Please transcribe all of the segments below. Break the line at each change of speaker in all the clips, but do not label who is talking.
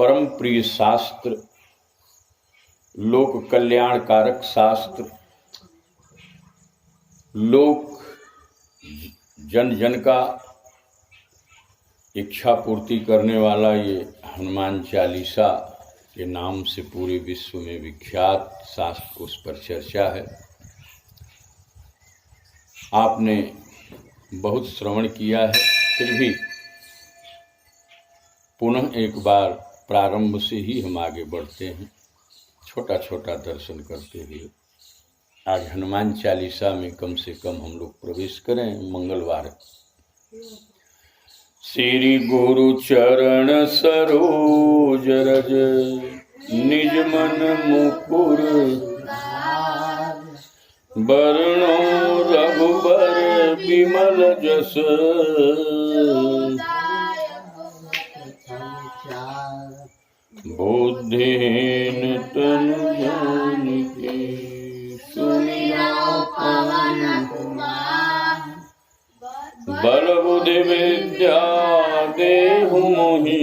परम प्रिय शास्त्र, लोक कल्याणकारक शास्त्र, लोक जन जन का इच्छा पूर्ति करने वाला ये हनुमान चालीसा के नाम से पूरे विश्व में विख्यात शास्त्र, उस पर चर्चा है। आपने बहुत श्रवण किया है, फिर भी पुनः एक बार प्रारंभ से ही हम आगे बढ़ते हैं, छोटा छोटा दर्शन करते हुए। आज हनुमान चालीसा में कम से कम हम लोग प्रवेश करें। मंगलवार। श्री गुरु चरण सरोज रज निज मन मुकुर, बरनो रघुबर विमल जस, बुद्धिहीन तनु जानिके सुमिरो पवन कुमार, बल बुद्धि विद्या देहु मोहि,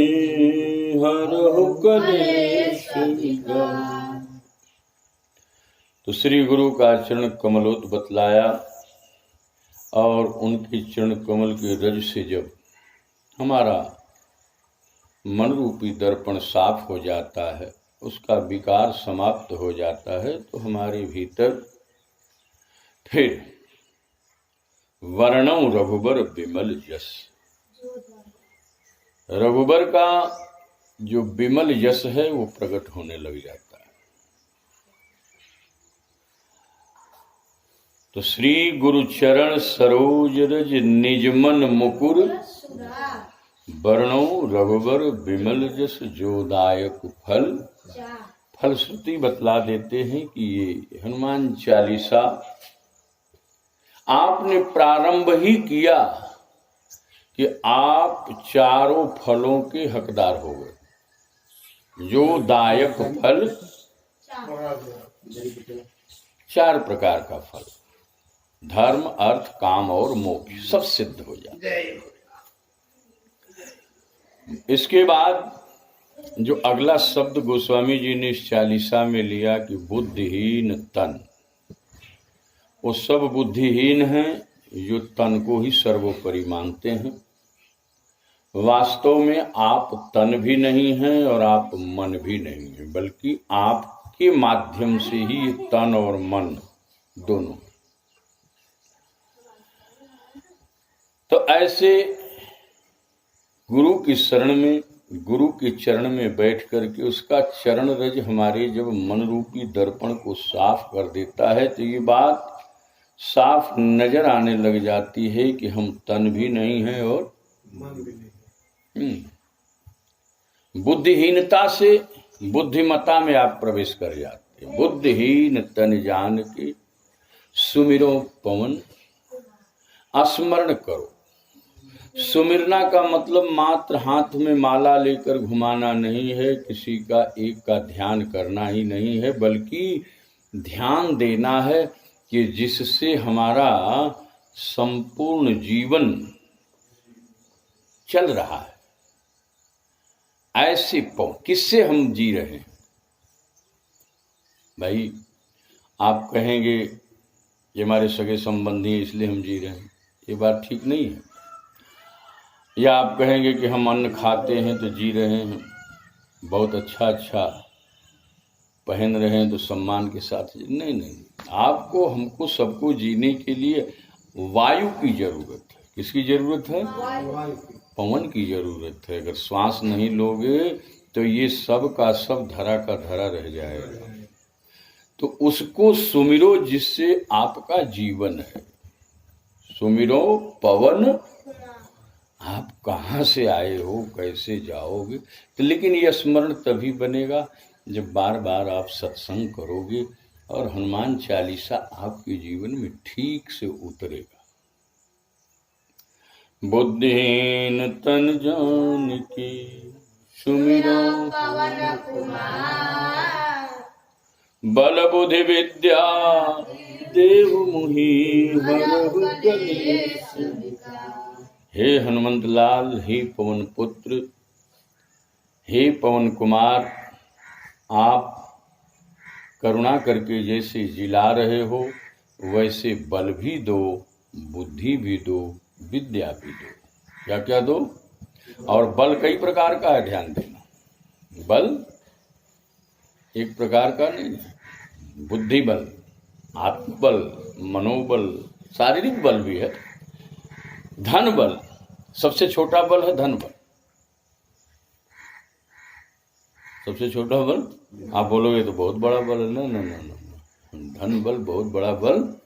हरहु कलेश विकार। तो श्री गुरु का चरण कमलोत बतलाया, और उनके चरण कमल के रज से जब हमारा मन रूपी दर्पण साफ हो जाता है, उसका विकार समाप्त हो जाता है, तो हमारे भीतर फिर वर्णौ रघुबर विमल यश, रघुबर का जो विमल यश है वो प्रकट होने लग जाता है। तो श्री गुरु चरण सरोज रज निज मन मुकुर, वर्णो रघुबर विमल जस जोदायक फल। फलश्रुति बतला देते हैं कि ये हनुमान चालीसा आपने प्रारंभ ही किया कि आप चारों फलों के हकदार हो गए। जो दायक फल, चार प्रकार का फल, धर्म, अर्थ, काम और मोक्ष, सब सिद्ध हो जाए। इसके बाद जो अगला शब्द गोस्वामी जी ने इस चालीसा में लिया कि बुद्धिहीन तन, वो सब बुद्धिहीन हैं जो तन को ही सर्वोपरि मानते हैं। वास्तव में आप तन भी नहीं हैं और आप मन भी नहीं हैं, बल्कि आपके माध्यम से ही ये तन और मन दोनों। तो ऐसे गुरु की शरण में, गुरु के चरण में बैठ करके उसका चरण रज हमारे जब मन रूपी दर्पण को साफ कर देता है, तो ये बात साफ नजर आने लग जाती है कि हम तन भी नहीं हैं और मन भी नहीं। बुद्धिहीनता से बुद्धिमता में आप प्रवेश कर जाते हैं। बुद्धिहीन तन जान के सुमिरो पवन, स्मरण करो। सुमिरना का मतलब मात्र हाथ में माला लेकर घुमाना नहीं है, किसी का एक का ध्यान करना ही नहीं है, बल्कि ध्यान देना है कि जिससे हमारा संपूर्ण जीवन चल रहा है। ऐसे किससे हम जी रहे हैं? भाई आप कहेंगे ये हमारे सगे संबंधी हैं इसलिए हम जी रहे हैं, ये बात ठीक नहीं है। या आप कहेंगे कि हम अन्न खाते हैं तो जी रहे हैं, बहुत अच्छा पहन रहे हैं तो सम्मान के साथ। नहीं नहीं, आपको, हमको, सबको जीने के लिए वायु की जरूरत है। किसकी जरूरत है? पवन की जरूरत है। अगर श्वास नहीं लोगे तो ये सब का सब धरा का धरा रह जाएगा। तो उसको सुमिरो जिससे आपका जीवन है। सुमिरो पवन, आप कहाँ से आए हो, कैसे जाओगे? तो लेकिन यह स्मरण तभी बनेगा जब बार बार आप सत्संग करोगे और हनुमान चालीसा आपके जीवन में ठीक से उतरेगा। बुद्धिहीन तन जान के सुमिरो पवन कुमार, बल बुद्धि विद्या देहु मोहि, हरहु कलेश विकार। हे हनुमंत लाल, हे पवन पुत्र, हे पवन कुमार, आप करुणा करके जैसे जिला रहे हो वैसे बल भी दो, बुद्धि भी दो, विद्या भी दो। क्या क्या दो? और बल कई प्रकार का है, ध्यान देना। बल एक प्रकार का नहीं है। बुद्धि बल, आत्मबल, मनोबल, शारीरिक बल भी है। धन बल, सबसे छोटा बल है धन बल। सबसे छोटा बल आप बोलोगे तो बहुत बड़ा बल है। ना ना ना ना, धन बल बहुत बड़ा बल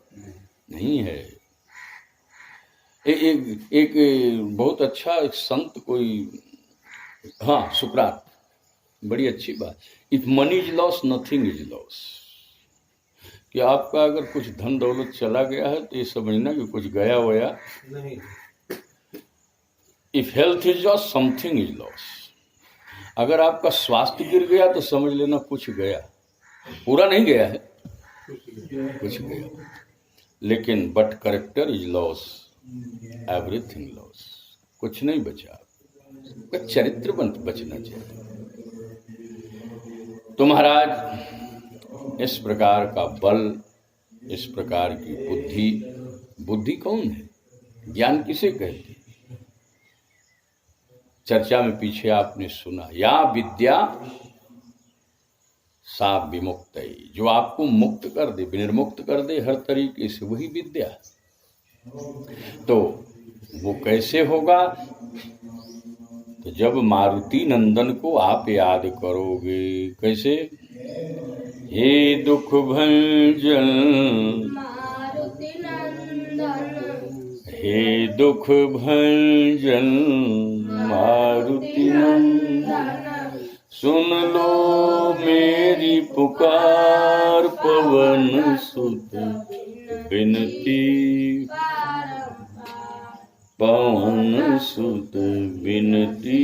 नहीं है। एक बहुत अच्छा एक संत कोई, हाँ, सुकरात, बड़ी अच्छी बात। If money is loss nothing is loss. कि आपका अगर कुछ धन दौलत चला गया है तो ये समझना कि कुछ गया वया नहीं। If health is loss something is loss. अगर आपका स्वास्थ्य गिर गया तो समझ लेना कुछ गया, पूरा नहीं गया है, कुछ गया। लेकिन but character is loss, everything loss. कुछ नहीं बचा, चरित्र बचना चाहिए। तो महाराज, इस प्रकार का बल, इस प्रकार की बुद्धि, बुद्धि कौन है? ज्ञान किसे कहते? चर्चा में पीछे आपने सुना, या विद्या सा विमुक्त, जो आपको मुक्त कर दे, विनिर्मुक्त कर दे हर तरीके से, वही विद्या। तो वो कैसे होगा? तो जब मारुति नंदन को आप याद करोगे। कैसे? हे दुख भंजन मारुति नंदन, हे दुख भंजन मारुति नंदन, सुन लो मेरी पुकार, पवन सुत विनती, पवन सुत विनती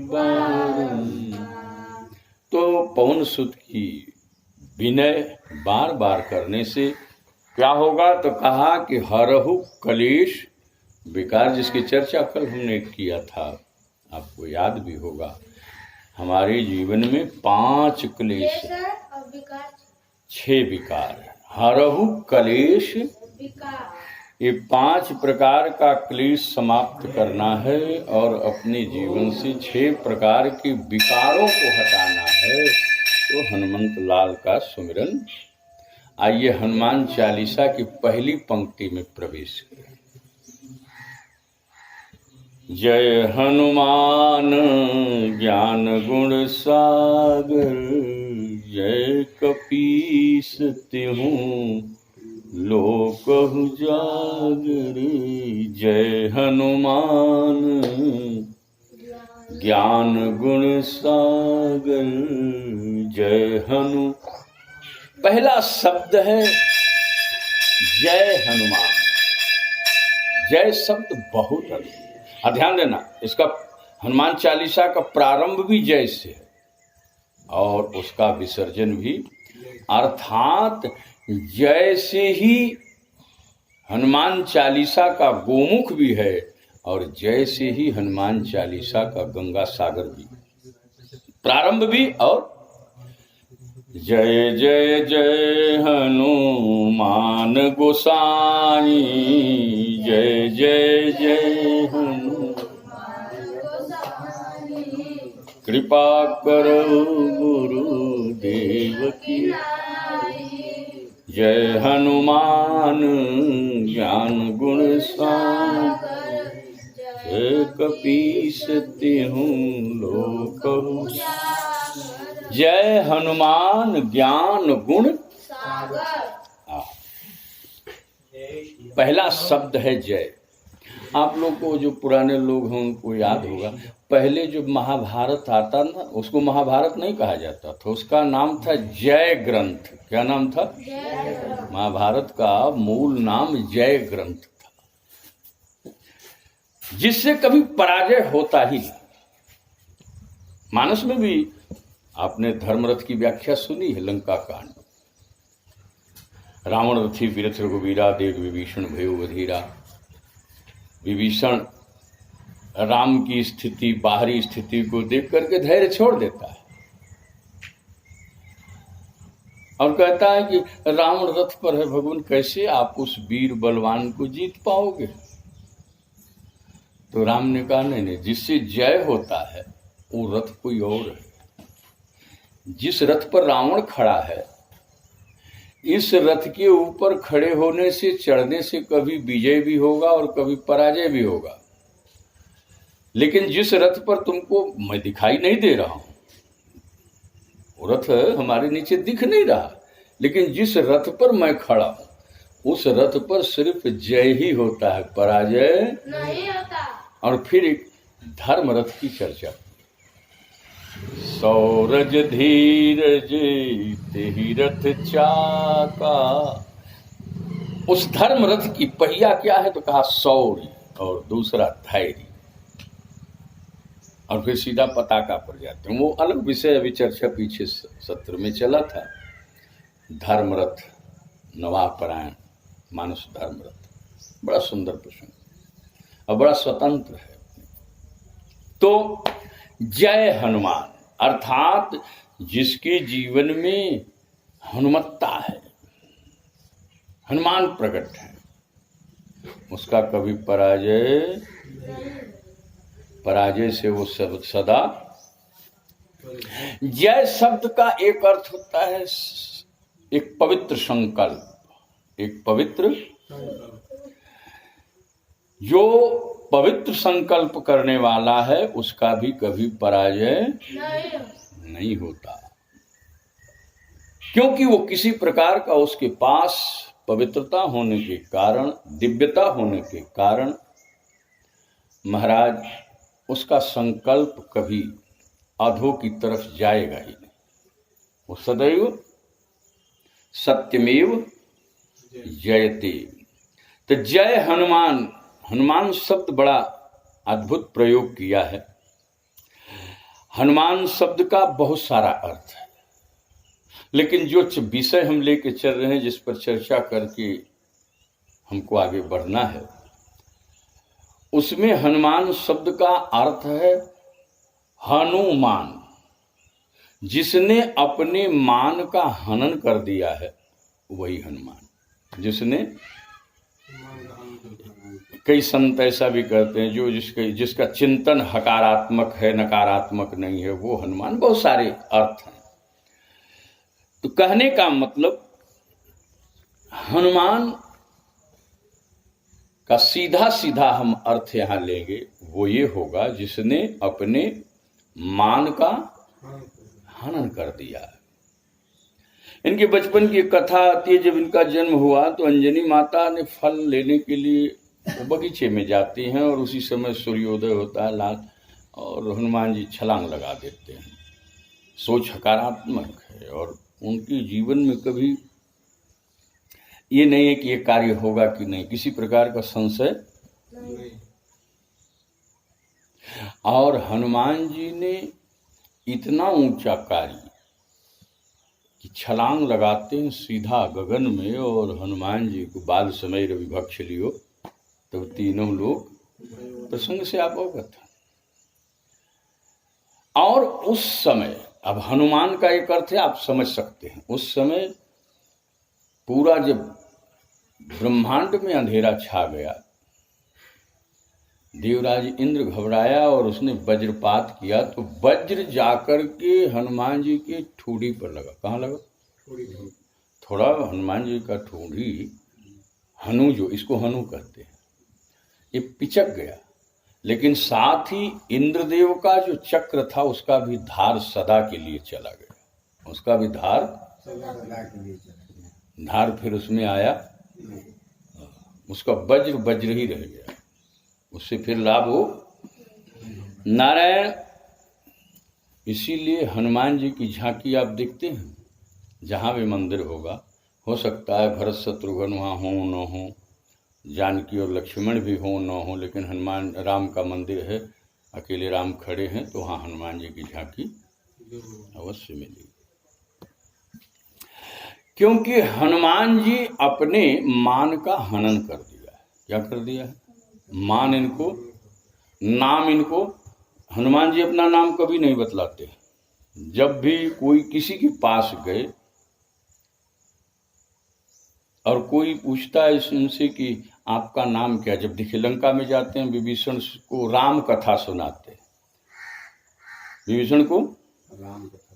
बारंबार। तो पवन सुत की विनय बार बार करने से क्या होगा? तो कहा कि हरहु कलेश विकार, जिसकी चर्चा कल हमने किया था, आपको याद भी होगा। हमारे जीवन में 5 क्लेश, 6 विकार, हरहु कलेश ये 5 प्रकार का क्लेश समाप्त करना है और अपने जीवन से 6 प्रकार के विकारों को हटाना है। तो हनुमंत लाल का सुमिरन। आइए हनुमान चालीसा की पहली पंक्ति में प्रवेश करें। जय हनुमान ज्ञान गुण सागर, जय कपीस तिहु लोक उजागर। जय हनुमान ज्ञान गुण सागर, जय हनु। पहला शब्द है जय हनुमान। जय शब्द बहुत अधिक, ध्यान देना, इसका हनुमान चालीसा का प्रारंभ भी जय से है और उसका विसर्जन भी। अर्थात जैसे ही हनुमान चालीसा का गोमुख भी है और जैसे ही हनुमान चालीसा का गंगा सागर भी, प्रारंभ भी। और जय जय जय हनुमान गोसाई, जय जय जय हनुमान गोसाई, कृपा करो गुरुदेव की। जय हनुमान ज्ञान गुण सागर, जय कपीस तिहु लोक उजागर। जय हनुमान ज्ञान गुण सागर। पहला शब्द है जय। आप लोग को, जो पुराने लोग हैं उनको याद होगा, पहले जो महाभारत आता ना, उसको महाभारत नहीं कहा जाता था, उसका नाम था जय ग्रंथ। क्या नाम था? महाभारत का मूल नाम जय ग्रंथ था, जिससे कभी पराजय होता ही नहीं। मानस में भी आपने धर्मरथ की व्याख्या सुनी है, लंका कांड। रावण रथी विरथ रघुवीरा, देव विभीषण भयो बधीरा। विभीषण राम की स्थिति, बाहरी स्थिति को देख करके धैर्य छोड़ देता है और कहता है कि रावण रथ पर है, भगवान कैसे आप उस वीर बलवान को जीत पाओगे? तो राम ने कहा नहीं नहीं, जिससे जय होता है वो रथ कोई और है। जिस रथ पर रावण खड़ा है, इस रथ के ऊपर खड़े होने से, चढ़ने से कभी विजय भी होगा और कभी पराजय भी होगा। लेकिन जिस रथ पर तुमको मैं दिखाई नहीं दे रहा हूं, वो रथ हमारे नीचे दिख नहीं रहा, लेकिन जिस रथ पर मैं खड़ा हूं उस रथ पर सिर्फ जय ही होता है, पराजय नहीं होता। और फिर एक धर्म रथ की चर्चा, सौरज धीरज तेहि रथ चाका। उस धर्म रथ की पहिया क्या है? तो कहा शौर्य और दूसरा धैर्य। और फिर सीधा पताका पर जाते हैं। वो अलग विषय, अभी चर्चा पीछे सत्र में चला था। धर्मरथ, नवापरायण, मानस धर्मरथ, बड़ा सुंदर प्रसंग और बड़ा स्वतंत्र है। तो जय हनुमान अर्थात जिसके जीवन में हनुमत्ता है, हनुमान प्रकट है, उसका कभी पराजय से वो सदा। जय शब्द का एक अर्थ होता है एक पवित्र संकल्प, एक पवित्र, जो पवित्र संकल्प करने वाला है उसका भी कभी पराजय नहीं होता, क्योंकि वो किसी प्रकार का उसके पास पवित्रता होने के कारण, दिव्यता होने के कारण महाराज उसका संकल्प कभी अधो की तरफ जाएगा ही नहीं। वो सदैव सत्यमेव जयते। तो जय हनुमान, हनुमान शब्द बड़ा अद्भुत प्रयोग किया है। हनुमान शब्द का बहुत सारा अर्थ है, लेकिन जो विषय हम लेके चल रहे हैं, जिस पर चर्चा करके हमको आगे बढ़ना है, उसमें हनुमान शब्द का अर्थ है हनुमान, जिसने अपने मान का हनन कर दिया है, वही हनुमान। जिसने, कई संत ऐसा भी कहते हैं, जो जिसका चिंतन हकारात्मक है, नकारात्मक नहीं है, वो हनुमान। बहुत सारे अर्थ हैं। तो कहने का मतलब हनुमान का सीधा सीधा हम अर्थ यहां लेंगे, वो ये होगा जिसने अपने मान का हनन कर दिया। इनके बचपन की एक कथा आती है। जब इनका जन्म हुआ तो अंजनी माता ने फल लेने के लिए बगीचे में जाती हैं और उसी समय सूर्योदय होता है लाल, और हनुमान जी छलांग लगा देते हैं। सोच हकारात्मक है और उनके जीवन में कभी ये नहीं है कि ये कार्य होगा कि नहीं, किसी प्रकार का संशय नहीं। और हनुमान जी ने इतना ऊंचा कार्य कि छलांग लगाते हैं सीधा गगन में, और हनुमान जी को बाल समय रविभक्ष लियो, तब तीनों लोग प्रसंग से आप अवगत। और उस समय, अब हनुमान का एक अर्थ है, आप समझ सकते हैं, उस समय पूरा जब ब्रह्मांड में अंधेरा छा गया, देवराज इंद्र घबराया और उसने वज्रपात किया, तो वज्र जाकर के हनुमान जी के ठूड़ी पर लगा। कहाँ लगा? थोड़ा हनुमान जी का ठूड़ी, हनु, जो इसको हनु कहते हैं, ये पिचक गया। लेकिन साथ ही इंद्रदेव का जो चक्र था उसका भी धार सदा के लिए चला गया, उसका भी धार फिर उसमें आया, उसका वज्र ही रह गया, उससे फिर लाभ हो नारायण। इसीलिए हनुमान जी की झांकी आप देखते हैं, जहाँ भी मंदिर होगा, हो सकता है भरत शत्रुघ्न वहाँ हो न हो, जानकी और लक्ष्मण भी हो न हो, लेकिन हनुमान, राम का मंदिर है, अकेले राम खड़े हैं, तो वहाँ हनुमान जी की झांकी अवश्य मिलेगी। क्योंकि हनुमान जी अपने मान का हनन कर दिया है। क्या कर दिया है? मान इनको नाम इनको, हनुमान जी अपना नाम कभी नहीं बतलाते। जब भी कोई किसी के पास गए और कोई पूछता है इनसे कि आपका नाम क्या, जब देखिए लंका में जाते हैं विभीषण को राम कथा सुनाते, विभीषण को राम कथा,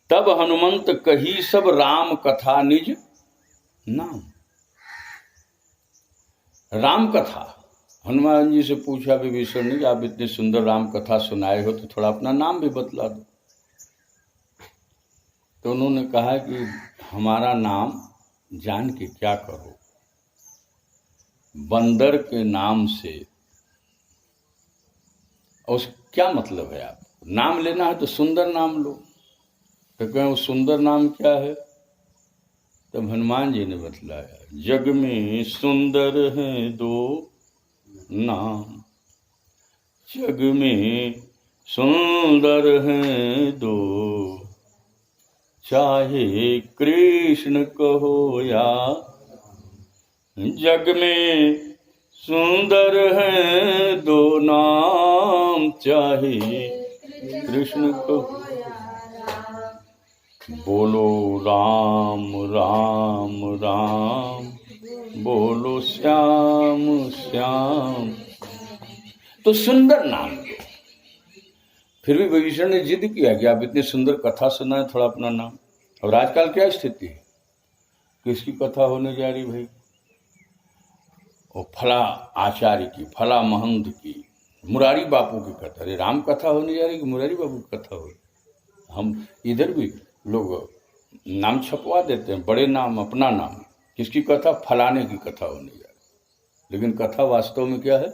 तब हनुमंत कही सब राम कथा निज नाम। राम कथा, हनुमान जी से पूछा विभीषण ने, आप इतनी सुंदर राम कथा सुनाए हो तो थोड़ा अपना नाम भी बतला दो। तो उन्होंने कहा कि हमारा नाम जान के क्या करो, बंदर के नाम से उस क्या मतलब है, आप नाम लेना है तो सुंदर नाम लो। तो कहें वो सुंदर नाम क्या है, तब हनुमान जी ने बतलाया, जग में सुंदर हैं दो नाम, जग में सुंदर हैं दो, चाहे कृष्ण कहो या, जग में सुंदर हैं दो नाम, चाहे कृष्ण कहो, बोलो राम राम राम, बोलो श्याम श्याम। तो सुंदर नाम लो। फिर भी विभीषण ने जिद किया कि आप इतनी सुंदर कथा सुनाए, थोड़ा अपना नाम। और आजकल क्या स्थिति है, किसकी कथा होने जा रही भाई, वो फला आचार्य की, फला महंत की, मुरारी बापू की कथा। अरे राम कथा होने जा रही कि मुरारी बापू की कथा हो रही। हम इधर भी लोग नाम छपवा देते हैं, बड़े नाम, अपना नाम, किसकी कथा, फलाने की कथा होने जा रही। लेकिन कथा वास्तव में क्या है,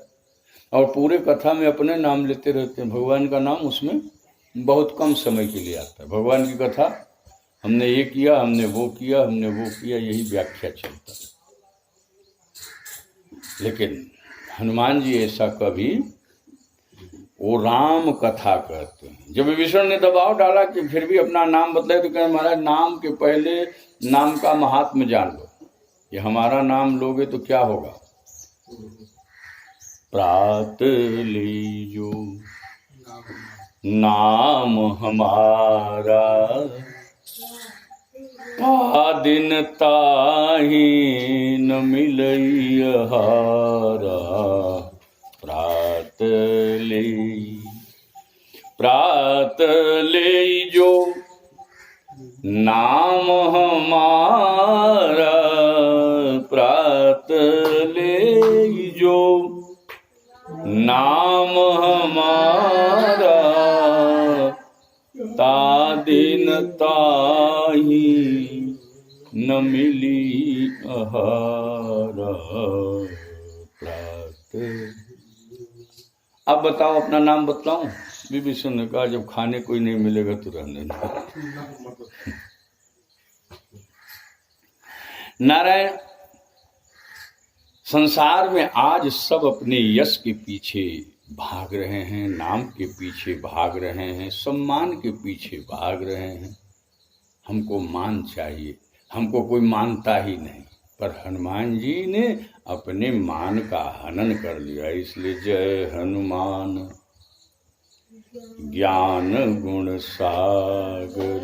और पूरे कथा में अपने नाम लेते रहते हैं। भगवान का नाम उसमें बहुत कम समय के लिए आता है। भगवान की कथा हमने ये किया, हमने वो किया, हमने वो किया, यही व्याख्या चलता है। लेकिन हनुमान जी ऐसा कभी, वो राम कथा कहते हैं। जब विभीषण ने दबाव डाला कि फिर भी अपना नाम बदले, तो कहे महाराज नाम के पहले नाम का महात्म जान लो, कि हमारा नाम लोगे तो क्या होगा। प्रात लीजो नाम हमारा, ता दिन ताही न मिलई हारा, प्रात ले जो नाम हमारा, प्रात ले जो नाम हमारा, ता दिन ताही न मिली आहारा, प्रात। अब बताओ अपना नाम बतलाऊं। विभीषण ने कहा जब खाने कोई नहीं मिलेगा तो रहने दो। नारायण, संसार में आज सब अपने यश के पीछे भाग रहे हैं, नाम के पीछे भाग रहे हैं, सम्मान के पीछे भाग रहे हैं। हमको मान चाहिए, हमको कोई मानता ही नहीं। पर हनुमान जी ने अपने मान का हनन कर लिया। इसलिए जय हनुमान ज्ञान गुण सागर,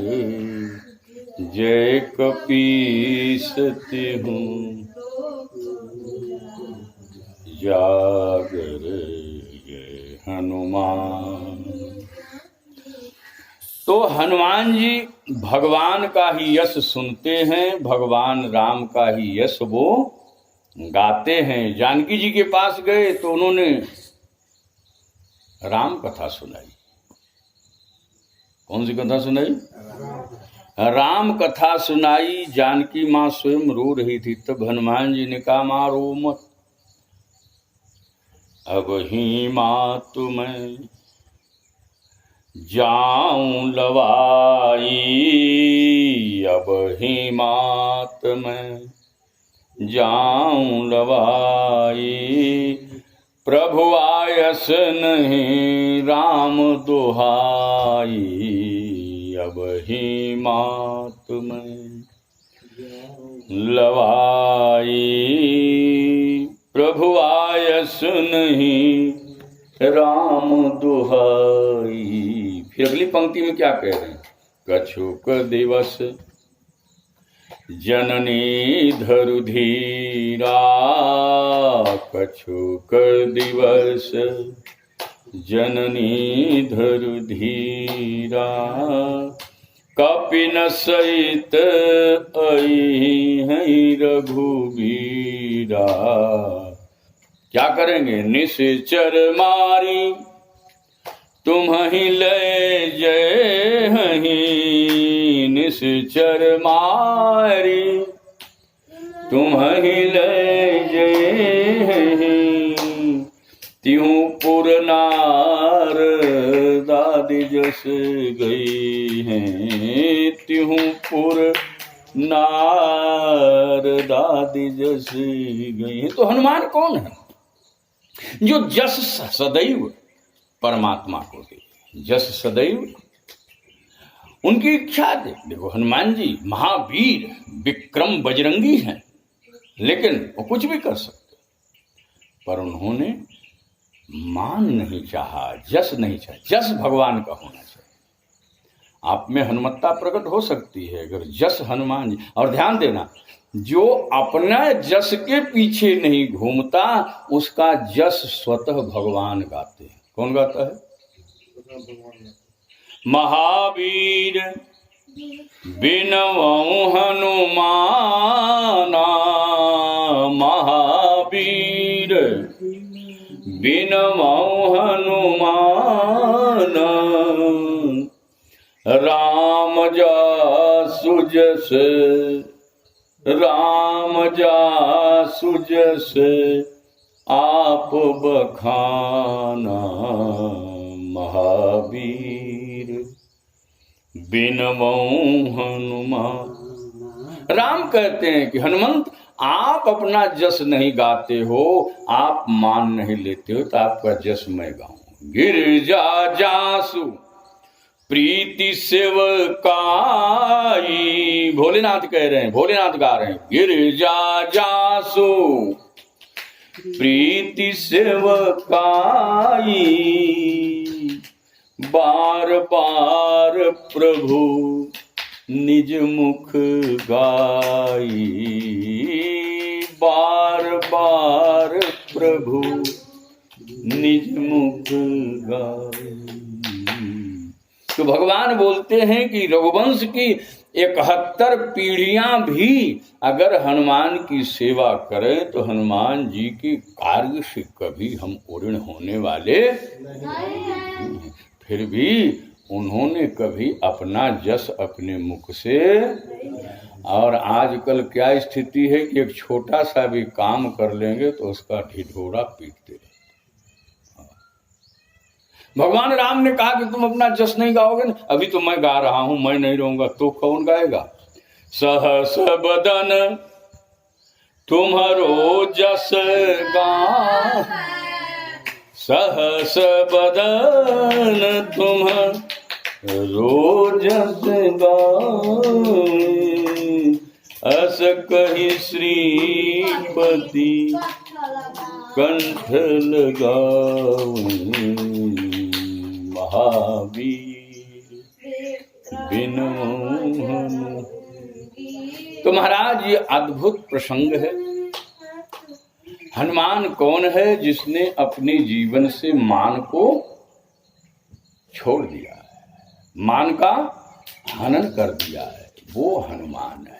जय कपीस तिहु जागर, जय हनुमान। तो हनुमान जी भगवान का ही यश सुनते हैं, भगवान राम का ही यश वो गाते हैं। जानकी जी के पास गए तो उन्होंने राम कथा सुनाई। कौन सी कथा सुनाई? राम कथा सुनाई। जानकी माँ स्वयं रो रही थी। तब हनुमान जी ने कहा माँ रो मत, अब ही माँ तुम्हें जाऊं लवाई, अब ही मात में जाऊं लवाई, प्रभु आयस नहीं राम दुहाई, अब ही मात में लवाई, प्रभु आयस नहीं राम दुहाई। फिर अगली पंक्ति में क्या कह रहे हैं? कछुक दिवस जननी धरु धीरा, कछुक दिवस जननी धरु धीरा, कपिन सहित आई है रघुवीरा। क्या करेंगे? निश्चर मारी तुम्हि ले जय हहीं, निश्चर मारी तुम्हि ले जय हहीं, त्यों पुर नार दादी जस गई हैं, त्यों पुर नार दादी जस गई हैं। तो हनुमान कौन है? जो जस सदैव परमात्मा को दे, जस सदैव उनकी इच्छा दे। देखो हनुमान जी महावीर विक्रम बजरंगी हैं, लेकिन वो कुछ भी कर सकते, पर उन्होंने मान नहीं चाहा, जस नहीं चाहा। जस भगवान का होना चाहिए। आप में हनुमत्ता प्रकट हो सकती है अगर जस हनुमान जी। और ध्यान देना, जो अपना जस के पीछे नहीं घूमता उसका जस स्वतः भगवान गाते हैं। कौन गाता है? महावीर बिनवऊ हनुमाना, महावीर बिनवऊ हनुमाना, राम जासु जस, राम जासु जस आप बखाना, महावीर बिनवऊ हनुमान। राम कहते हैं कि हनुमंत आप अपना जस नहीं गाते हो, आप मान नहीं लेते हो, तो आपका जस मैं गाऊं। गिरजा जासु प्रीति सेवकाई, भोलेनाथ कह रहे हैं, भोलेनाथ गा रहे हैं। गिरजा जासु प्रीति सेवकाई, बार बार प्रभु निज मुख गाई, बार बार प्रभु निज मुख गाई। तो भगवान बोलते हैं कि रघुवंश की 71 पीढ़ियां भी अगर हनुमान की सेवा करें तो हनुमान जी के कार्य से कभी हम ऋणी होने वाले नहीं। फिर भी उन्होंने कभी अपना जस अपने मुख से। और आजकल क्या स्थिति है कि एक छोटा सा भी काम कर लेंगे तो उसका ढिढोरा पीटते हैं। भगवान राम ने कहा कि तुम अपना जस नहीं गाओगे ना, अभी तो मैं गा रहा हूं, मैं नहीं रहूंगा तो कौन गाएगा? सहस बदन तुम्हारो जस गा, सहस बदन तुम्हारो जस गा, अस कहि श्रीपति कंठ लगाऊं, महावीर बिनवऊ हनुमान। तो महाराज ये अद्भुत प्रसंग है। हनुमान कौन है? जिसने अपने जीवन से मान को छोड़ दिया है, मान का हनन कर दिया है, वो हनुमान है।